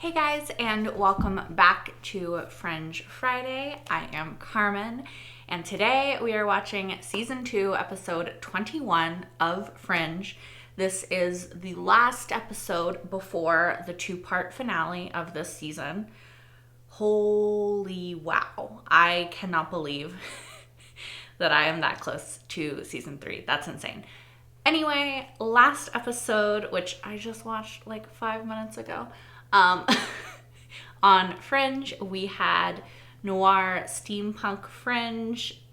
Hey guys, and welcome back to Fringe Friday. I am Carmen, and today we are watching Season 2, Episode 21 of Fringe. This is the last episode before the two-part finale of this season. Holy wow. I cannot believe that I am that close to Season 3. That's insane. Anyway, last episode, which I just watched like 5 minutes ago, on Fringe, we had noir steampunk Fringe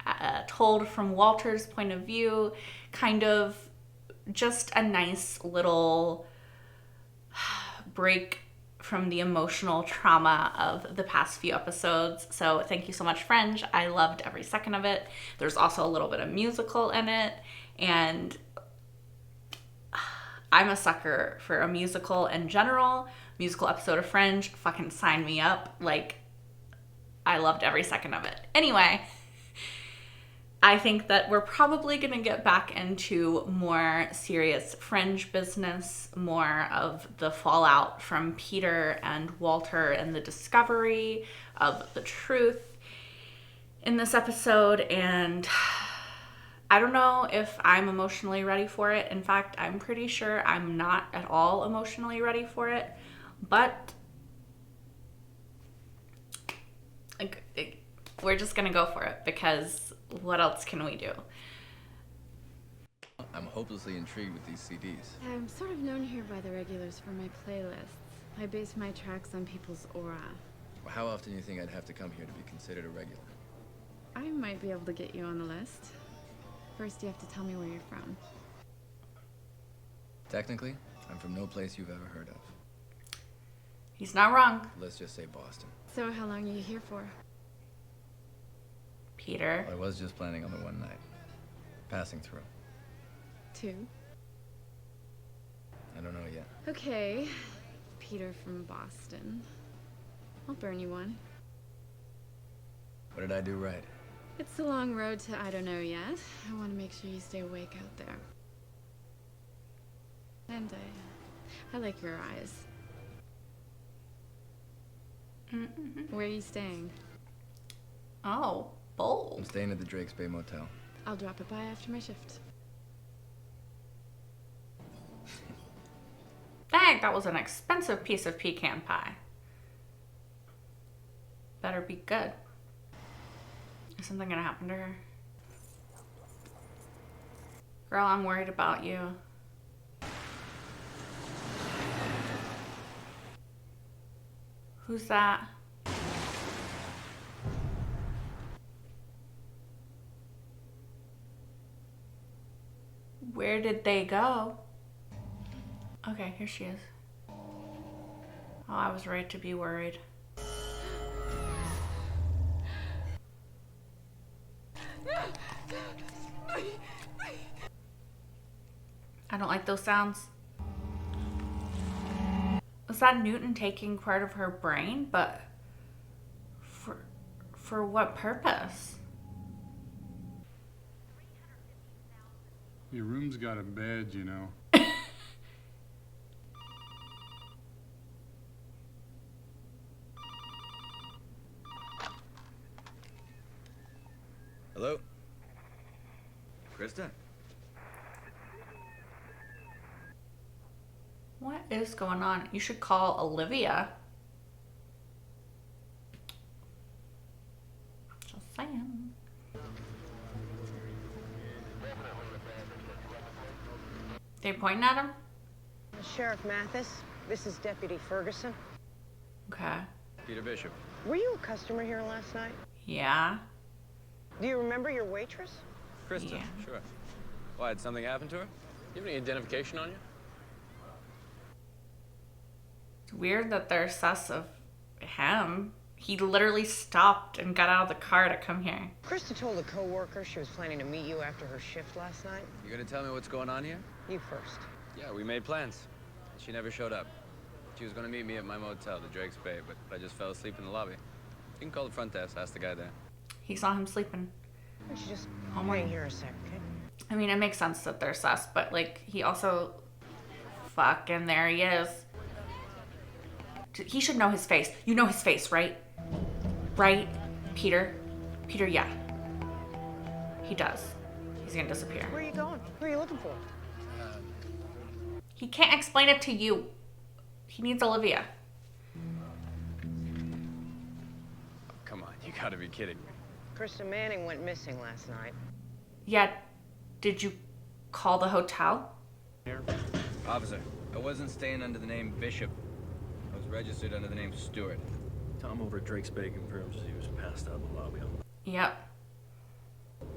told from Walter's point of view, kind of just a nice little break from the emotional trauma of the past few episodes. So thank you so much, Fringe. I loved every second of it. There's also a little bit of musical in it, and I'm a sucker for a musical in general. Musical episode of Fringe, fucking sign me up. Like, I loved every second of it. Anyway, I think that we're probably going to get back into more serious Fringe business, more of the fallout from Peter and Walter and the discovery of the truth in this episode, and I don't know if I'm emotionally ready for it. In fact, I'm pretty sure I'm not at all emotionally ready for it. But we're just going to go for it, because what else can we do? I'm hopelessly intrigued with these CDs. I'm sort of known here by the regulars for my playlists. I base my tracks on people's aura. Well, how often do you think I'd have to come here to be considered a regular? I might be able to get you on the list. First, you have to tell me where you're from. Technically, I'm from no place you've ever heard of. He's not wrong. Let's just say Boston. So how long are you here for? Peter. I was just planning on the one night. Passing through. 2. I don't know yet. Okay. Peter from Boston. I'll burn you one. What did I do right? It's a long road to I don't know yet. I want to make sure you stay awake out there. And I like your eyes. Mm-hmm. Where are you staying? Oh, I'm bold. staying at the Drake's Bay Motel. I'll drop it by after my shift. Dang, that was an expensive piece of pecan pie. Better be good. Is something gonna happen to her? Girl, I'm worried about you. Who's that? Where did they go? Okay, here she is. Oh, I was right to be worried. I don't like those sounds. Was that Newton taking part of her brain? But for what purpose? Your room's got a bed, you know. Hello? Krista? What is going on? You should call Olivia. Just saying. They pointing at him? Sheriff Mathis, this is Deputy Ferguson. Okay. Peter Bishop. Were you a customer here last night? Yeah. Do you remember your waitress? Krista, Yeah. sure. Why, had something happened to her? You have any identification on you? It's weird that they're sus of him. He literally stopped and got out of the car to come here. Krista told a coworker she was planning to meet you after her shift last night. You gonna tell me what's going on here? You first. Yeah, we made plans. She never showed up. She was gonna meet me at my motel, the Drake's Bay, but I just fell asleep in the lobby. You can call the front desk, ask the guy there. He saw him sleeping. Why don't you just Oh my- hang here a sec, okay? I mean, it makes sense that they're sus, but like, he also... Fucking there he is. He should know his face. You know his face, right? Right, Peter? Peter, yeah. He does. He's gonna disappear. Where are you going? Who are you looking for? He can't explain it to you. He needs Olivia. Come on, you gotta be kidding me. Krista Manning went missing last night. Yeah, did you call the hotel? Officer, I wasn't staying under the name Bishop. I was registered under the name Stewart. Tom over at Drake's Bay confirms he was passed out in the lobby. Yep.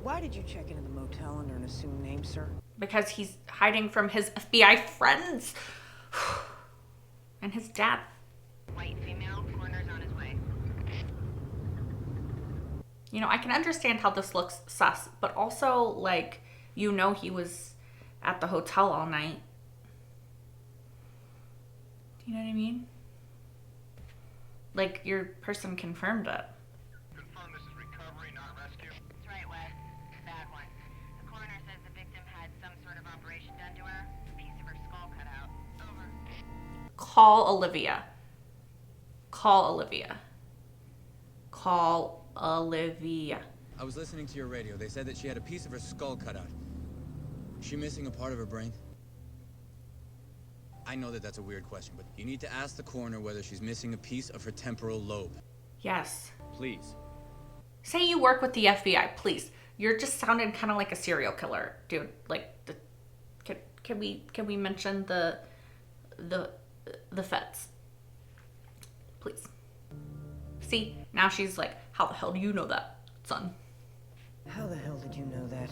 Why did you check into the motel under an assumed name, sir? Because he's hiding from his FBI friends. And his dad. White female, coroner's on his way. You know, I can understand how this looks sus, but also, like, you know he was at the hotel all night. Do you know what I mean? Like, your person confirmed it. Confirm this is recovery, not rescue. That's right, Wes. Bad one. The coroner says the victim had some sort of operation done to her. A piece of her skull cut out. Over. Call Olivia. Call Olivia. Call Olivia. I was listening to your radio. They said that she had a piece of her skull cut out. Is she missing a part of her brain? I know that that's a weird question, but you need to ask the coroner whether she's missing a piece of her temporal lobe. Yes. Please. Say you work with the FBI, please. You're just sounding kind of like a serial killer, dude. Like, can we mention the feds, please? See, now she's like, how the hell do you know that, son? How the hell did you know that?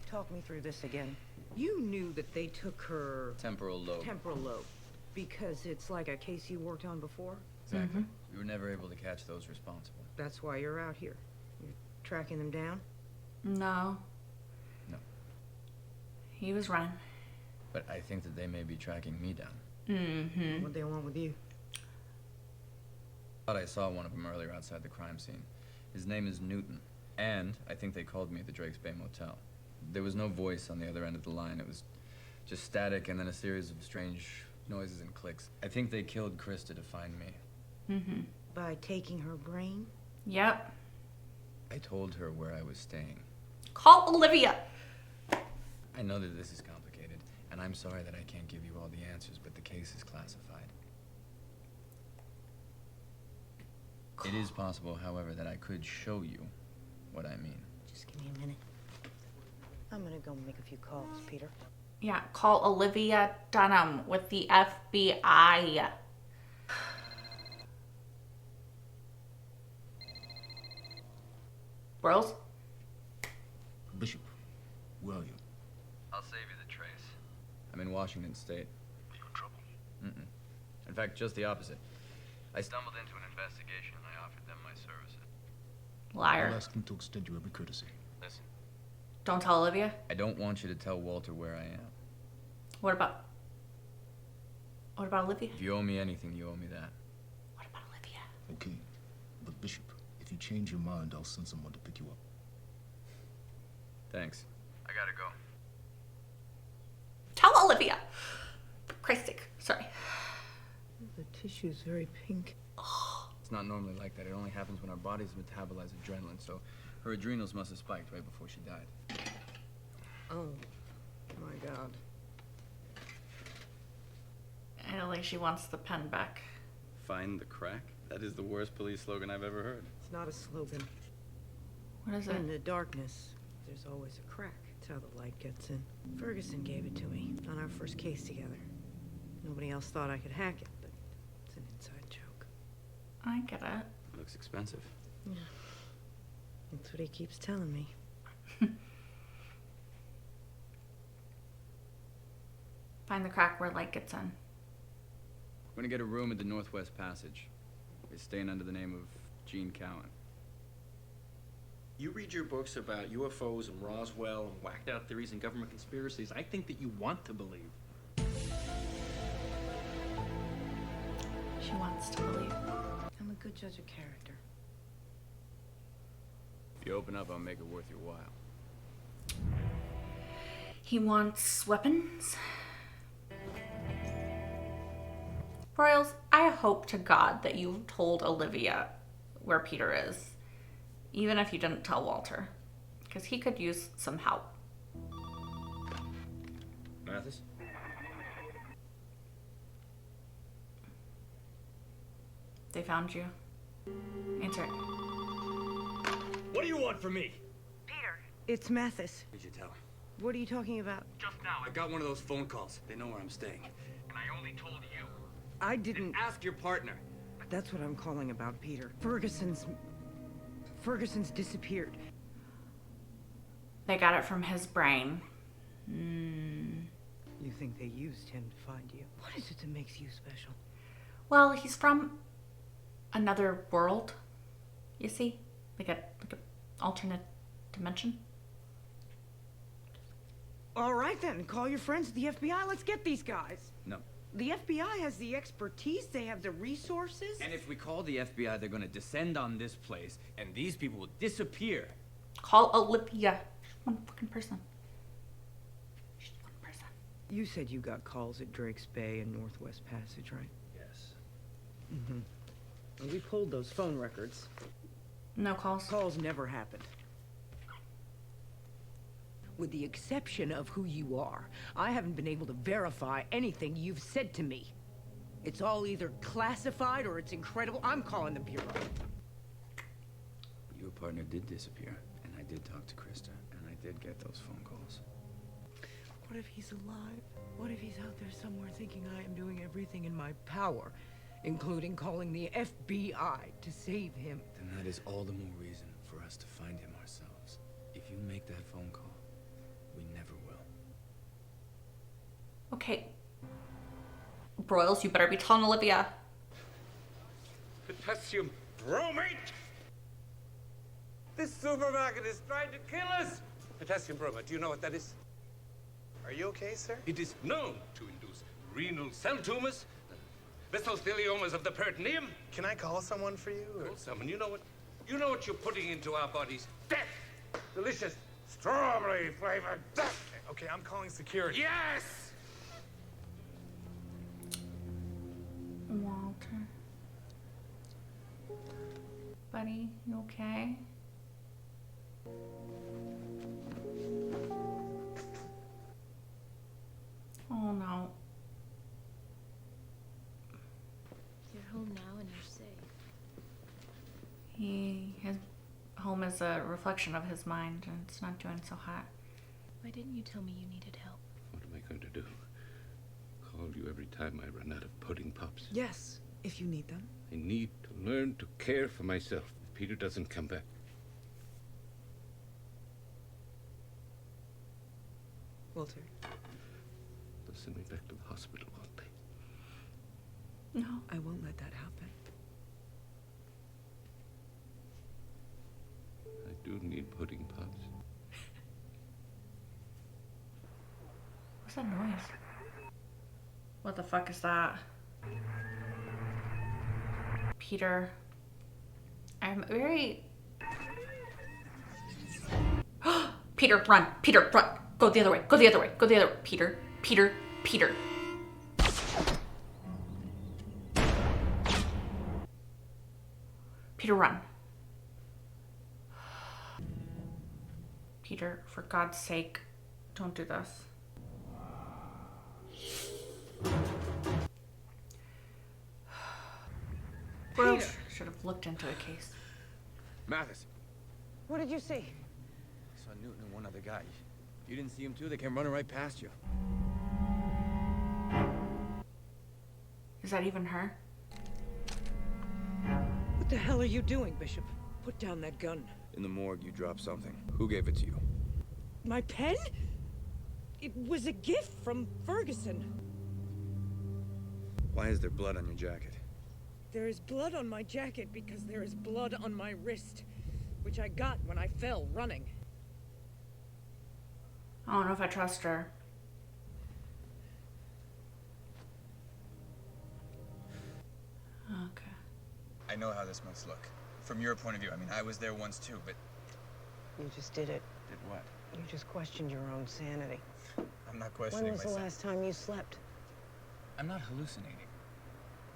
Talk me through this again. You knew that they took her Temporal lobe. temporal lobe because it's like a case you worked on before? Exactly. We were never able to catch those responsible. That's why you're out here. You're tracking them down? No. No. He was running. But I think that they may be tracking me down. Mm-hmm. What they want with you? Thought I saw one of them earlier outside the crime scene. His name is Newton. And I think they called me at the Drake's Bay Motel. There was no voice on the other end of the line. It was just static and then a series of strange noises and clicks. I think they killed Krista to find me. Mm-hmm. By taking her brain? Yep. I told her where I was staying. Call Olivia. I know that this is complicated, and I'm sorry that I can't give you all the answers, but the case is classified. It is possible, however, that I could show you what I mean. Just give me a minute. I'm gonna go make a few calls, Peter. Yeah, call Olivia Dunham with the FBI. Bros? Bishop, where are you? I'll save you the trace. I'm in Washington State. Are you in trouble? Mm-mm. In fact, just the opposite. I stumbled into an investigation and I offered them my services. I'll Liar. ask them to extend you every courtesy. Listen, Don't tell Olivia. I don't want you to tell Walter where I am. What about Olivia? If you owe me anything, you owe me that. What about Olivia? Okay, but Bishop, if you change your mind, I'll send someone to pick you up. Thanks. I gotta go. Tell Olivia. For Christ's sake. Sorry. The tissue's very pink. It's not normally like that. It only happens when our bodies metabolize adrenaline, so her adrenals must have spiked right before she died. Oh, my God. I don't think she wants the pen back. Find the crack? That is the worst police slogan I've ever heard. It's not a slogan. What is In it? the darkness, there's always a crack. It's how the light gets in. Ferguson gave it to me on our first case together. Nobody else thought I could hack it, but it's an inside joke. I get it. Looks expensive. That's what he keeps telling me. Find the crack where light gets in. I'm gonna get a room at the Northwest Passage. We're staying under the name of Gene Cowan. You read your books about UFOs and Roswell and whacked out theories and government conspiracies. I think that you want to believe. She wants to believe. I'm a good judge of character. If you open up, I'll make it worth your while. He wants weapons. Royals, I hope to God that you've told Olivia where Peter is, even if you didn't tell Walter, because he could use some help. Mathis? They found you. Answer it. What do you want from me? Peter. It's Mathis. Did you tell him? What are you talking about? Just now, I got one of those phone calls. They know where I'm staying. And I only told you. I didn't... Ask your partner. That's what I'm calling about, Peter. Ferguson's disappeared. They got it from his brain. You think they used him to find you? What is it that makes you special? Well, he's from another world, you see? Like a alternate dimension. All right then, call your friends at the FBI. Let's get these guys. No. The FBI has the expertise, they have the resources. And if we call the FBI, they're gonna descend on this place, and these people will disappear. Call Olivia. She's one fucking person. She's one person. You said you got calls at Drake's Bay and Northwest Passage, right? Yes. Mm-hmm. And we pulled those phone records. No calls. Calls never happened. With the exception of who you are, I haven't been able to verify anything you've said to me. It's all either classified or it's incredible. I'm calling the Bureau. Your partner did disappear, and I did talk to Krista, and I did get those phone calls. What if he's alive? What if he's out there somewhere thinking I am doing everything in my power, including calling the FBI to save him? Then that is all the more reason for us to find him ourselves. If you make that phone call, we never will. Okay. Broyles, you better be telling Olivia. Potassium bromate! This supermarket is trying to kill us! Potassium bromate, do you know what that is? Are you okay, sir? It is known to induce renal cell tumors, mesotheliomas of the peritoneum. Can I call someone for you? Call someone. You know what you're putting into our bodies? Death! Delicious strawberry flavored death! Okay, I'm calling security. Yes! Walter. Buddy, you okay? Oh no. You're home now and you're safe. His home is a reflection of his mind, and it's not doing so hot. Why didn't you tell me you needed help? What am I going to do? Call you every time I run out of pudding pops? Yes, if you need them. I need to learn to care for myself if Peter doesn't come back. Walter. They'll send me back to the hospital, won't they? No. I won't let that happen. I do need pudding pops. What's that noise? What the fuck is that? Peter. I'm very... Peter, run! Peter, run! Go the other way! Go the other way! Go the other way! Peter, Peter, Peter. Peter, run. Peter, for God's sake, don't do this. Peter should have looked into the case. Mathis. What did you see? I saw Newton and one other guy. You didn't see him too? They came running right past you. Is that even her? What the hell are you doing, Bishop? Put down that gun. In the morgue, you dropped something. Who gave it to you? My pen? It was a gift from Ferguson. Why is there blood on your jacket? There is blood on my jacket because there is blood on my wrist, which I got when I fell running. I don't know if I trust her. Okay. I know how this must look. From your point of view, I mean, I was there once too, but... You just did it. Did what? You just questioned your own sanity. I'm not questioning When was myself. the last time you slept? I'm not hallucinating.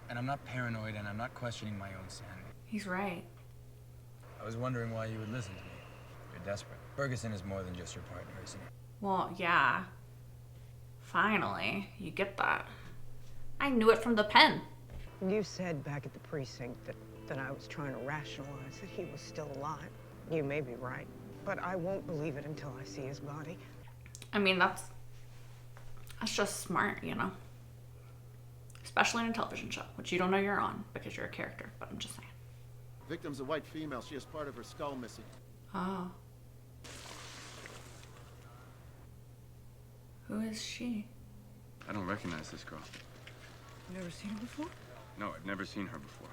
And I'm not paranoid, and I'm not questioning my own sanity. He's right. I was wondering why you would listen to me. You're desperate. Ferguson is more than just your partner, isn't he? Well, yeah. Finally, you get that. I knew it from the pen. You said back at the precinct that I was trying to rationalize that he was still alive. You may be right, but I won't believe it until I see his body. I mean, that's just smart, you know? Especially in a television show, which you don't know you're on because you're a character, but I'm just saying. Victim's a white female. She has part of her skull missing. Oh. Who is she? I don't recognize this girl. You never seen her before? No, I've never seen her before.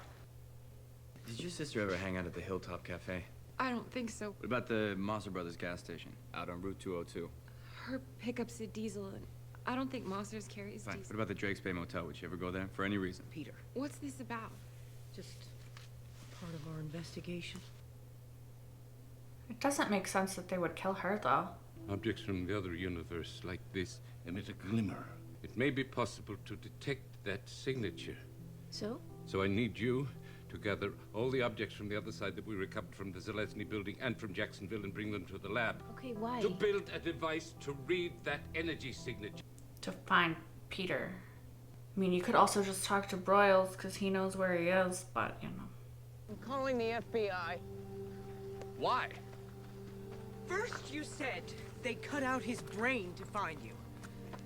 Did your sister ever hang out at the Hilltop Cafe? I don't think so. What about the Mosser Brothers gas station out on Route 202? Her pickup's a diesel, and I don't think Mossers carries Fine. diesel. What about the Drake's Bay Motel? Would you ever go there for any reason? Peter, What's this about? just part of our investigation. It doesn't make sense that they would kill her, though. Objects from the other universe like this emit a glimmer. It may be possible to detect that signature. So? So I need you to gather all the objects from the other side that we recovered from the Zelensky building and from Jacksonville and bring them to the lab. Okay, why? To build a device to read that energy signature. To find Peter. I mean, you could also just talk to Broyles because he knows where he is, but, you know. I'm calling the FBI. Why? First you said they cut out his brain to find you.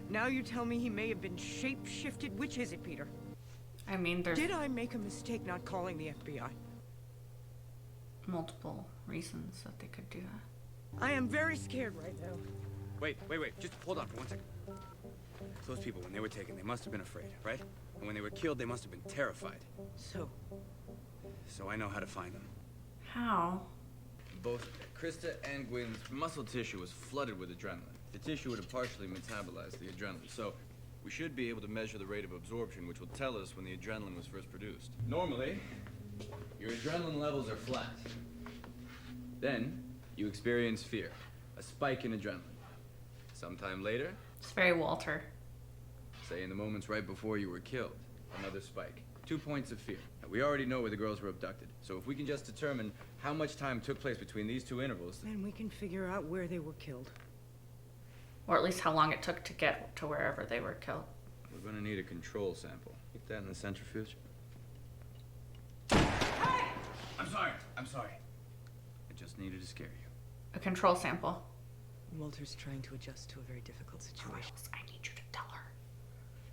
Now you tell me he may have been shape-shifted. Which is it, Peter? I mean, there's Did I make a mistake not calling the FBI? multiple reasons that they could do that. I am very scared right now. Wait. Just hold on for 1 second. Those people, when they were taken, they must have been afraid, right? And when they were killed, they must have been terrified. So I know how to find them. How? Both Krista and Gwen's muscle tissue was flooded with adrenaline. The tissue would have partially metabolized the adrenaline, so we should be able to measure the rate of absorption, which will tell us when the adrenaline was first produced. Normally, your adrenaline levels are flat. Then, you experience fear, a spike in adrenaline. Sometime later, It's very Walter. say in the moments right before you were killed, another spike. 2 points of fear. Now, we already know where the girls were abducted, so if we can just determine how much time took place between these two intervals, Then we can figure out where they were killed. Or at least how long it took to get to wherever they were killed. we're gonna need a control sample. Keep that in the centrifuge. I'm sorry. I just needed to scare you. A control sample. Walter's trying to adjust to a very difficult situation. I need you to tell her.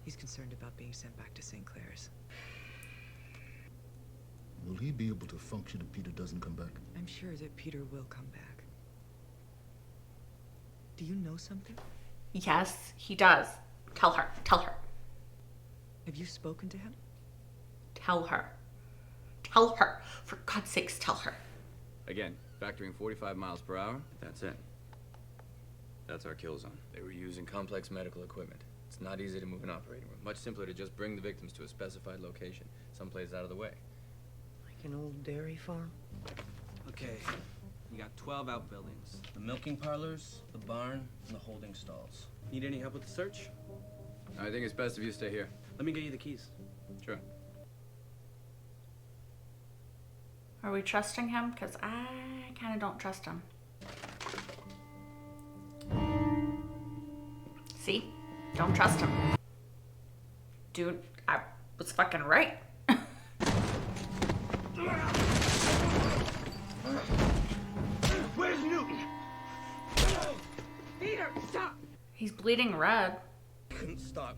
He's concerned about being sent back to St. Clair's. Will he be able to function if Peter doesn't come back? I'm sure that Peter will come back. Do you know something? Yes, he does. Tell her. Tell her. Have you spoken to him? Tell her. Tell her. For God's sakes, tell her. Again, factoring 45 miles per hour, that's it. That's our kill zone. They were using complex medical equipment. It's not easy to move an operating room. Much simpler to just bring the victims to a specified location, someplace out of the way. Like an old dairy farm? Okay, you got 12 outbuildings. The milking parlors, the barn, and the holding stalls. Need any help with the search? I think it's best if you stay here. Let me get you the keys. Sure. Are we trusting him? Because I kind of don't trust him. See? Don't trust him. Dude, I was fucking right. Where's Newton? Peter, stop! He's bleeding red. Couldn't stop.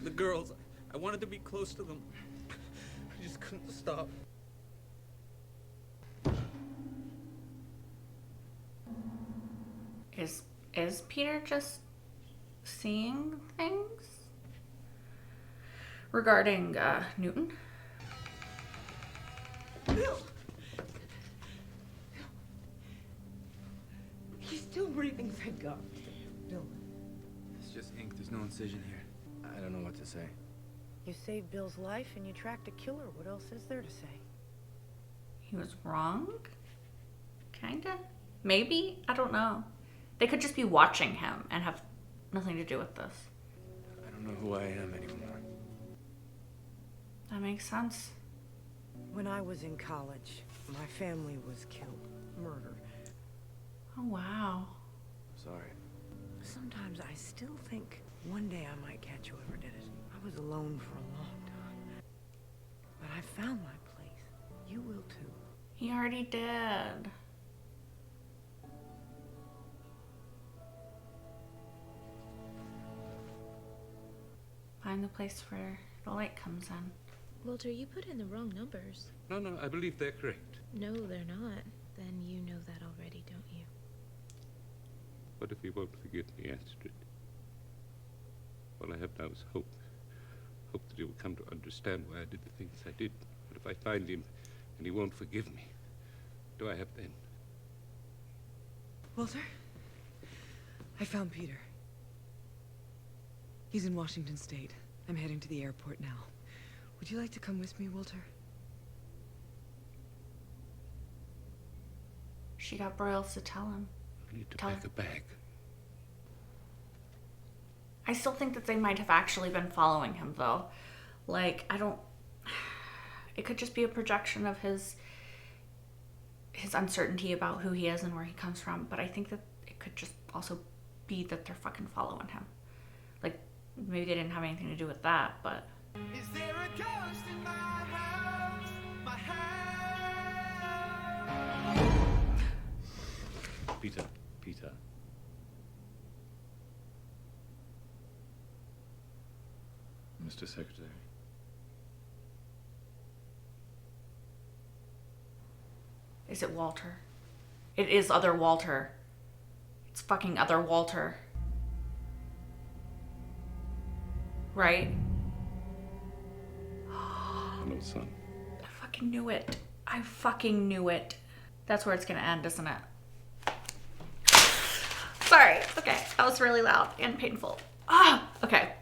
The girls, I wanted to be close to them. I just couldn't stop. Is Peter just seeing things regarding Newton? Bill! He's still breathing, thank God. Bill. It's just ink. There's no incision here. I don't know what to say. You saved Bill's life and you tracked a killer. What else is there to say? He was wrong? Kinda? Maybe? I don't know. They could just be watching him and have nothing to do with this. I don't know who I am anymore. I that makes sense. When I was in college, my family was killed. Murdered. Oh, wow. Sorry. Sometimes I still think one day I might catch whoever did it. I was alone for a long time. But I found my place. You will too. He already did. Find the place where the light comes in. Walter, you put in the wrong numbers. No, I believe they're correct. No, they're not. Then you know that already, don't you? What if he won't forgive me, Astrid? All I have now is hope. Hope that he will come to understand why I did the things I did. But if I find him and he won't forgive me, what do I have then? Walter, I found Peter. He's in Washington State. I'm heading to the airport now. Would you like to come with me, Walter? She got Broyles to tell him. I need to pack a bag. I still think that they might have actually been following him, though. Like, I don't... It could just be a projection of his uncertainty about who he is and where he comes from. But I think that it could just also be that they're fucking following him. Like, maybe they didn't have anything to do with that, but... Is there a ghost in my house? My house? Peter. Mr. Secretary. Is it Walter? It is other Walter. It's fucking other Walter. Right? Hello, son. I fucking knew it. I fucking knew it. That's where it's gonna end, isn't it? Sorry. Okay. That was really loud and painful. Okay.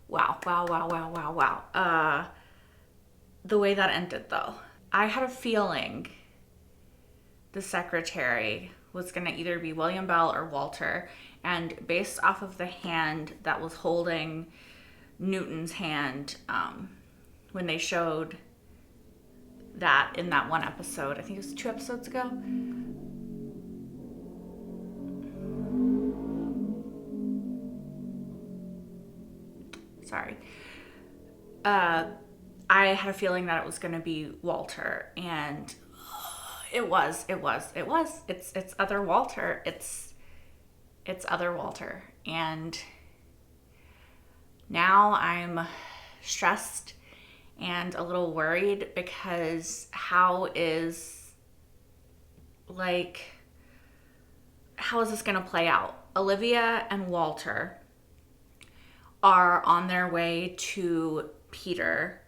Wow. The way that ended, though. I had a feeling the secretary was gonna either be William Bell or Walter, and based off of the hand that was holding Newton's hand, when they showed that in that one episode, I think it was 2 episodes ago. Sorry. I had a feeling that it was going to be Walter, and it was. It's other Walter. It's other Walter. And now I'm stressed and a little worried because how is this going to play out? Olivia and Walter are on their way to Peter.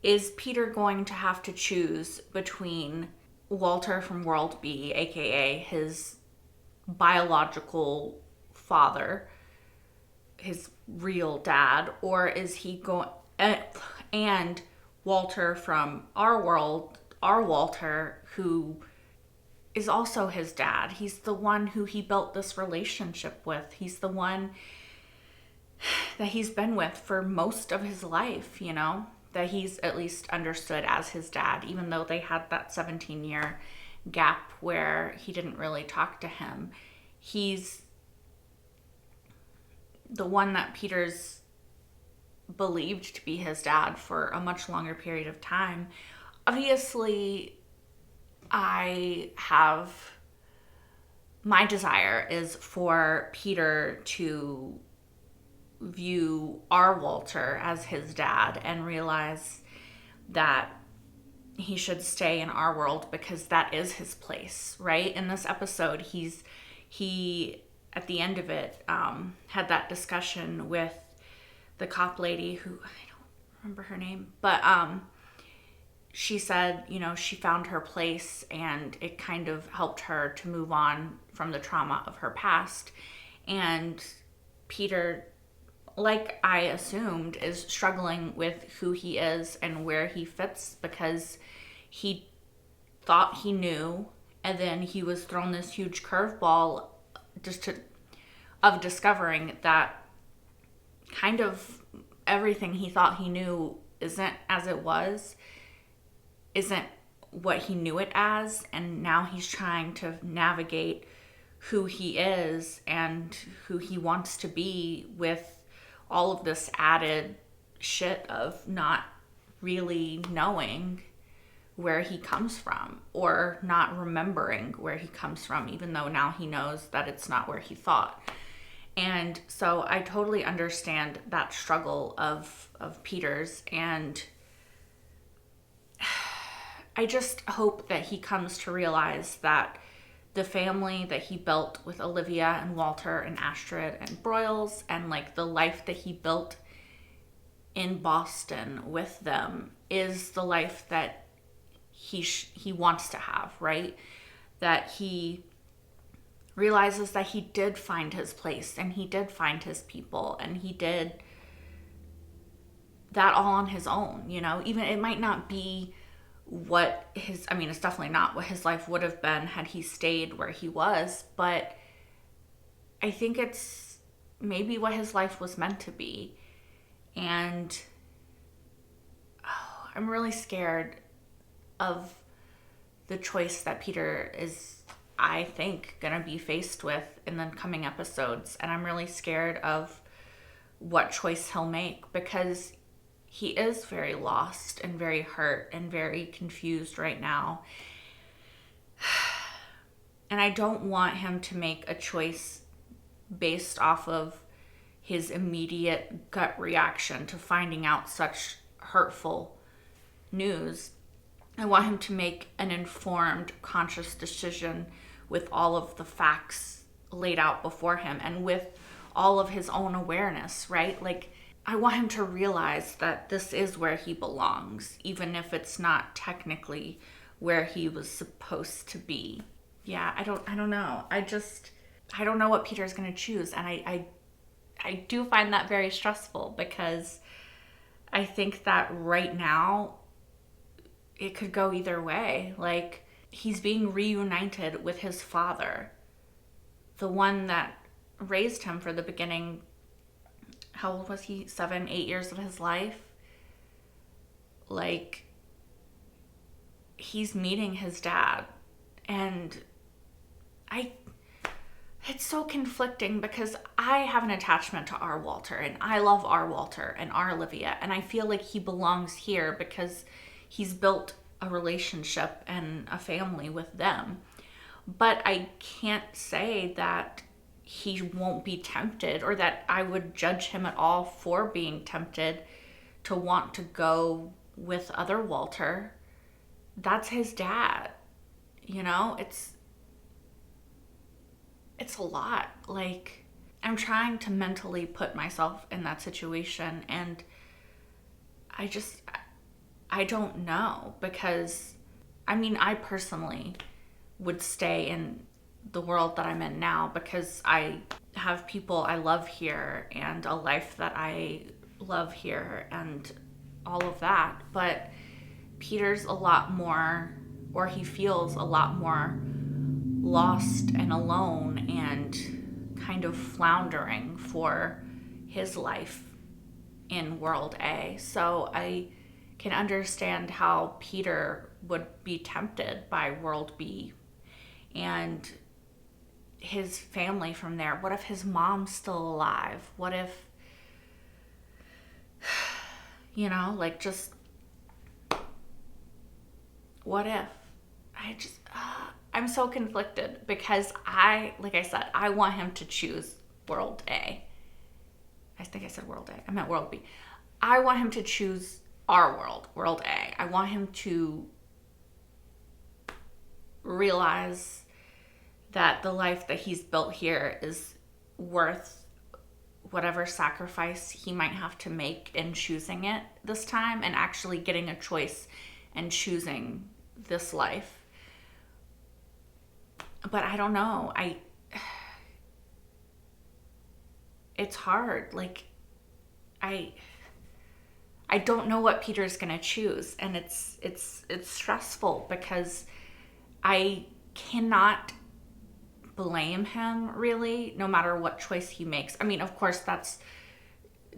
Is Peter going to have to choose between Walter from World B, aka his biological father, his real dad, or is he going, and Walter from our world, our Walter, who is also his dad? He's the one who he built this relationship with. He's the one that he's been with for most of his life, you know, that he's at least understood as his dad, even though they had that 17-year gap where he didn't really talk to him. He's the one that Peter's believed to be his dad for a much longer period of time. Obviously, my desire is for Peter to view our Walter as his dad and realize that he should stay in our world because that is his place, right? In this episode, he at the end of it had that discussion with the cop lady who, I don't remember her name, but she said, you know, she found her place and it kind of helped her to move on from the trauma of her past. And Peter, like I assumed, is struggling with who he is and where he fits because he thought he knew, and then he was thrown this huge curveball of discovering that kind of everything he thought he knew isn't as it was, isn't what he knew it as, and now he's trying to navigate who he is and who he wants to be with all of this added shit of not really knowing where he comes from or not remembering where he comes from, even though now he knows that it's not where he thought. And so I totally understand that struggle of Peter's, and I just hope that he comes to realize that the family that he built with Olivia and Walter and Astrid and Broyles, and like the life that he built in Boston with them, is the life that he wants to have, right? That he realizes that he did find his place and he did find his people and he did that all on his own, you know? Even it might not be what his, I mean, it's definitely not what his life would have been had he stayed where he was, but I think it's maybe what his life was meant to be. And I'm really scared of the choice that Peter is, I think, gonna be faced with in the coming episodes. And I'm really scared of what choice he'll make, because he is very lost and very hurt and very confused right now. And I don't want him to make a choice based off of his immediate gut reaction to finding out such hurtful news. I want him to make an informed, conscious decision with all of the facts laid out before him and with all of his own awareness, right? Like, I want him to realize that this is where he belongs, even if it's not technically where he was supposed to be. Yeah, I don't know. I don't know what Peter's going to choose. And I do find that very stressful, because I think that right now it could go either way. Like, he's being reunited with his father, the one that raised him for the beginning. How old was he? 7, 8 years of his life. Like, he's meeting his dad. And it's so conflicting, because I have an attachment to our Walter, and I love our Walter and our Olivia, and I feel like he belongs here because he's built a relationship and a family with them. But I can't say that he won't be tempted, or that I would judge him at all for being tempted to want to go with other Walter. That's his dad. You know, it's a lot. Like, I'm trying to mentally put myself in that situation, and I don't know, because I mean, I personally would stay in the world that I'm in now, because I have people I love here and a life that I love here and all of that. But Peter's a lot more, or he feels a lot more lost and alone and kind of floundering for his life in World A. So I can understand how Peter would be tempted by World B and his family from there. What if his mom's still alive? What if, you know, like, just, what if? I'm so conflicted, because like I said, I want him to choose World A. I think I said World A. I meant World B. I want him to choose our world, World A. I want him to realize that the life that he's built here is worth whatever sacrifice he might have to make in choosing it this time, and actually getting a choice and choosing this life. But I don't know. It's hard. Like, I don't know what Peter's gonna choose, and it's stressful, because I cannot blame him, really, no matter what choice he makes. I mean, of course, that's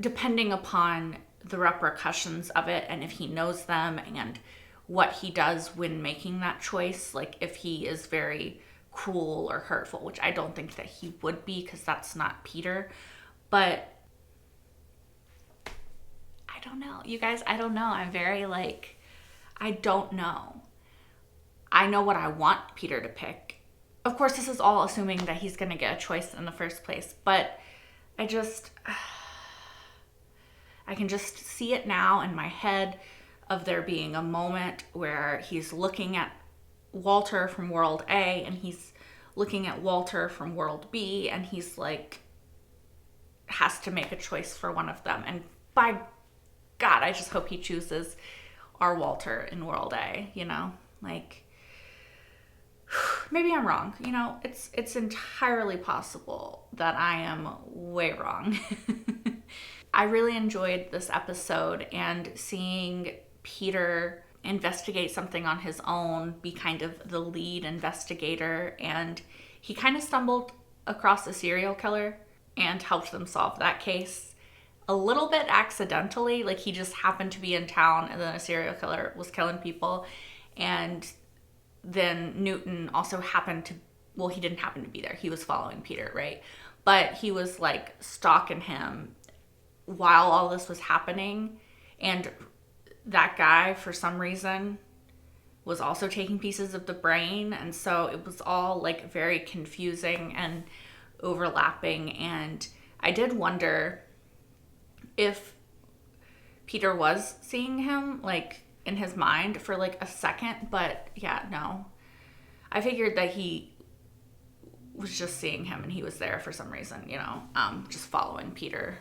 depending upon the repercussions of it, and if he knows them, and what he does when making that choice. Like if he is very cruel or hurtful, which I don't think that he would be, because that's not Peter. But I don't know, you guys. I don't know. I'm very like, I don't know. I know what I want Peter to pick. Of course, this is all assuming that he's going to get a choice in the first place, but I can just see it now in my head of there being a moment where he's looking at Walter from World A and he's looking at Walter from World B, and he's like, has to make a choice for one of them. And by God, I just hope he chooses our Walter in World A, you know? Like, maybe I'm wrong. You know, it's entirely possible that I am way wrong. I really enjoyed this episode, and seeing Peter investigate something on his own, be kind of the lead investigator, and he kind of stumbled across a serial killer and helped them solve that case a little bit accidentally. Like he just happened to be in town, and then a serial killer was killing people, and then Newton also happened to, well, he didn't happen to be there. He was following Peter, right? But he was like stalking him while all this was happening. And that guy, for some reason, was also taking pieces of the brain. And so it was all like very confusing and overlapping. And I did wonder if Peter was seeing him like in his mind for like a second, but yeah, no. I figured that he was just seeing him and he was there for some reason, you know, just following Peter,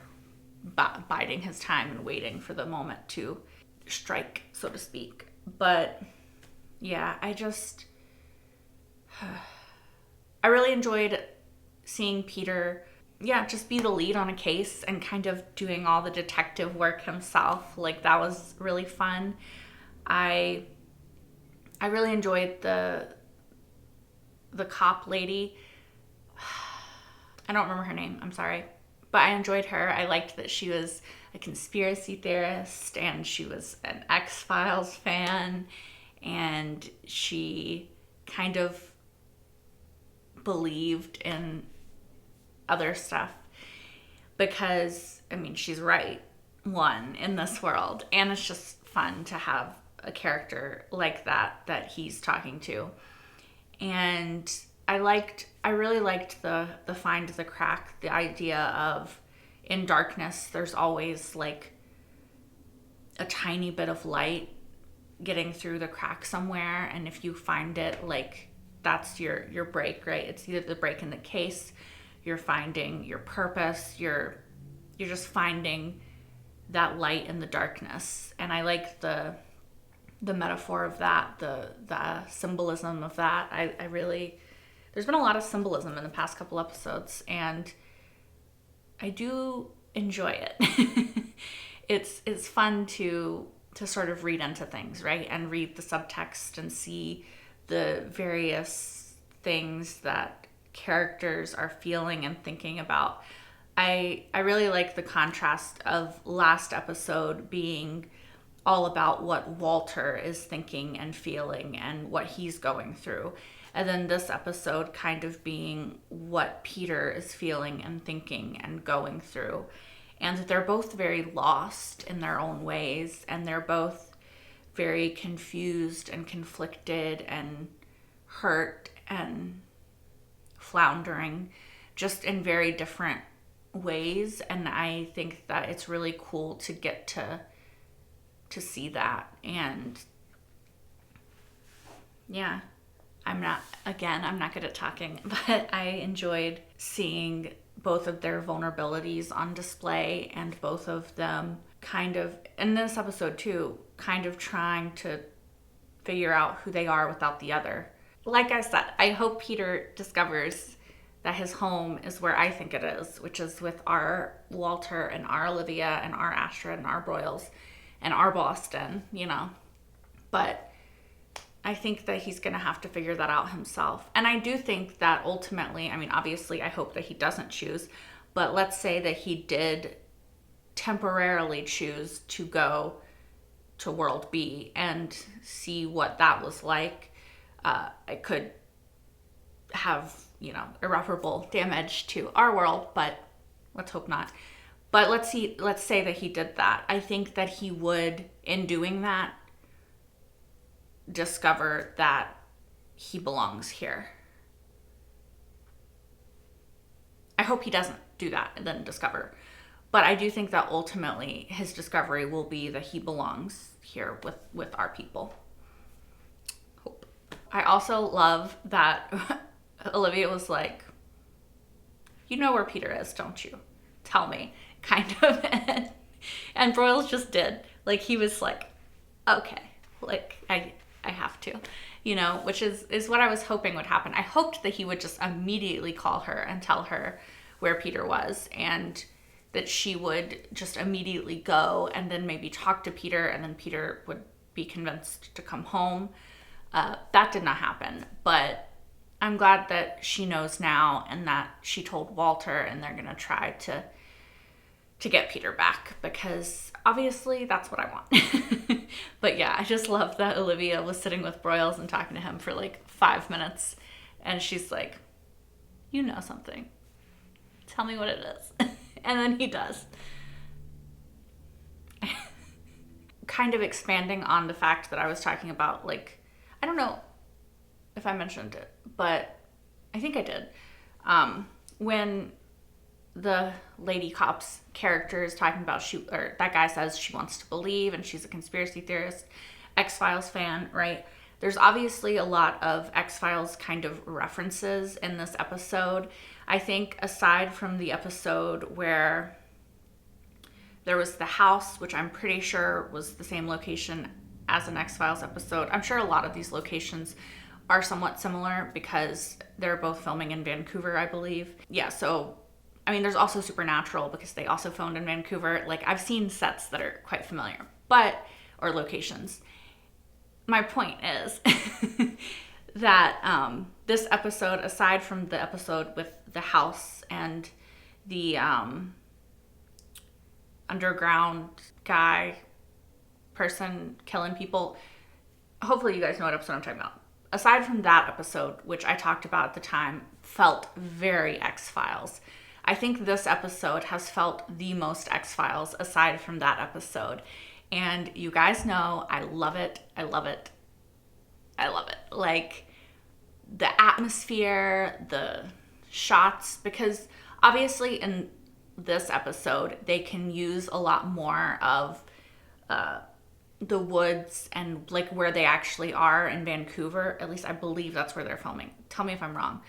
biding his time and waiting for the moment to strike, so to speak. But yeah, I really enjoyed seeing Peter, just be the lead on a case and kind of doing all the detective work himself. Like that was really fun. I really enjoyed the cop lady. I don't remember her name, I'm sorry. But I enjoyed her. I liked that she was a conspiracy theorist and she was an X-Files fan, and she kind of believed in other stuff because, I mean, she's right, one, in this world. And it's just fun to have a character like that he's talking to. And I really liked the find the crack, the idea of in darkness there's always like a tiny bit of light getting through the crack somewhere, and if you find it, like that's your break, right? It's either the break in the case, you're finding your purpose, you're just finding that light in the darkness. And I like the metaphor of that, the symbolism of that. I really, there's been a lot of symbolism in the past couple episodes, and I do enjoy it. It's fun to sort of read into things, right? And read the subtext and see the various things that characters are feeling and thinking about. I really like the contrast of last episode being all about what Walter is thinking and feeling and what he's going through. And then this episode kind of being what Peter is feeling and thinking and going through. And they're both very lost in their own ways, and they're both very confused and conflicted and hurt and floundering, just in very different ways. And I think that it's really cool to get to see that. And yeah, I'm not good at talking, but I enjoyed seeing both of their vulnerabilities on display, and both of them kind of, in this episode too, kind of trying to figure out who they are without the other. Like I said, I hope Peter discovers that his home is where I think it is, which is with our Walter and our Olivia and our Astrid and our Broyles and our Boston, you know. But I think that he's going to have to figure that out himself. And I do think that ultimately, I mean, obviously, I hope that he doesn't choose, but let's say that he did temporarily choose to go to World B and see what that was like. It could have, you know, irreparable damage to our world, but let's hope not. But let's say that he did that. I think that he would, in doing that, discover that he belongs here. I hope he doesn't do that and then discover. But I do think that ultimately his discovery will be that he belongs here with our people. Hope. I also love that Olivia was like, you know where Peter is, don't you? Tell me, kind of. And Broyles just did. Like, he was like, okay, like, I have to, you know, which is what I was hoping would happen. I hoped that he would just immediately call her and tell her where Peter was, and that she would just immediately go and then maybe talk to Peter, and then Peter would be convinced to come home. That did not happen, but I'm glad that she knows now and that she told Walter, and they're gonna try to get Peter back, because obviously that's what I want. But yeah, I just love that Olivia was sitting with Broyles and talking to him for like 5 minutes, and she's like, you know something, tell me what it is. And then he does. Kind of expanding on the fact that I was talking about, like, I don't know if I mentioned it, but I think I did. When the lady cop's character is talking about that guy says she wants to believe and she's a conspiracy theorist, X-Files fan, right? There's obviously a lot of X-Files kind of references in this episode. I think aside from the episode where there was the house, which I'm pretty sure was the same location as an X-Files episode, I'm sure a lot of these locations are somewhat similar because they're both filming in Vancouver, I believe. Yeah, so, I mean, there's also Supernatural because they also filmed in Vancouver. Like, I've seen sets that are quite familiar, or locations. My point is that this episode, aside from the episode with the house and the underground guy person killing people, hopefully you guys know what episode I'm talking about. Aside from that episode, which I talked about at the time, felt very X-Files. I think this episode has felt the most X-Files aside from that episode. And you guys know I love it. I love it. I love it. Like, the atmosphere, the shots, because obviously in this episode, they can use a lot more of the woods and like where they actually are in Vancouver. At least I believe that's where they're filming. Tell me if I'm wrong.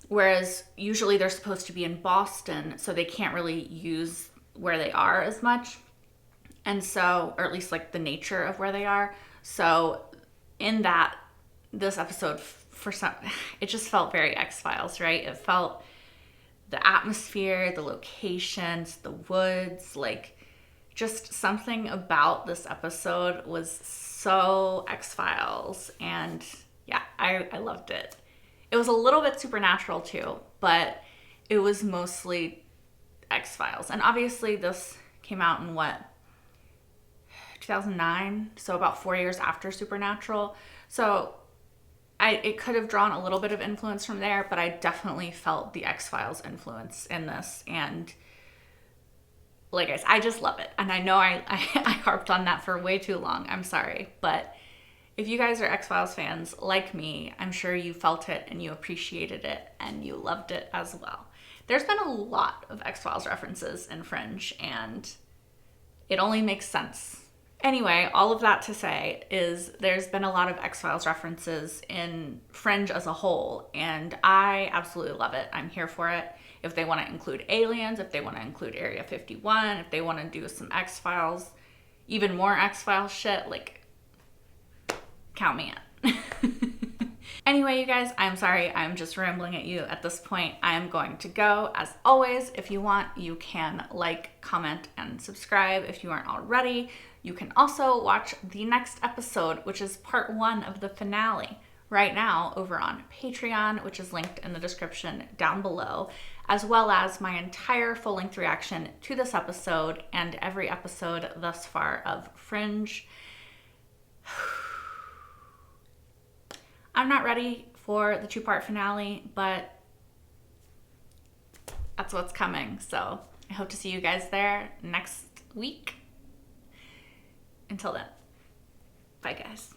Whereas usually they're supposed to be in Boston, so they can't really use where they are as much. And so, or at least like the nature of where they are. So in this episode, it just felt very X-Files, right? It felt the atmosphere, the locations, the woods, like just something about this episode was so X-Files. And yeah, I loved it. It was a little bit Supernatural too, but it was mostly X-Files. And obviously this came out in 2009, so about 4 years after Supernatural. So it could have drawn a little bit of influence from there, but I definitely felt the X-Files influence in this. And like I said, I just love it. And I know I harped on that for way too long. I'm sorry. But if you guys are X-Files fans like me, I'm sure you felt it and you appreciated it and you loved it as well. There's been a lot of X-Files references in Fringe, and it only makes sense. Anyway, all of that to say is there's been a lot of X-Files references in Fringe as a whole, and I absolutely love it. I'm here for it. If they want to include aliens, if they want to include Area 51, if they want to do some X-Files, even more X-Files shit, like, count me in. Anyway, you guys, I'm sorry. I'm just rambling at you at this point. I am going to go. As always, if you want, you can like, comment, and subscribe if you aren't already. You can also watch the next episode, which is part 1 of the finale, right now over on Patreon, which is linked in the description down below, as well as my entire full-length reaction to this episode and every episode thus far of Fringe. I'm not ready for the 2-part finale, but that's what's coming. So I hope to see you guys there next week. Until then, bye guys.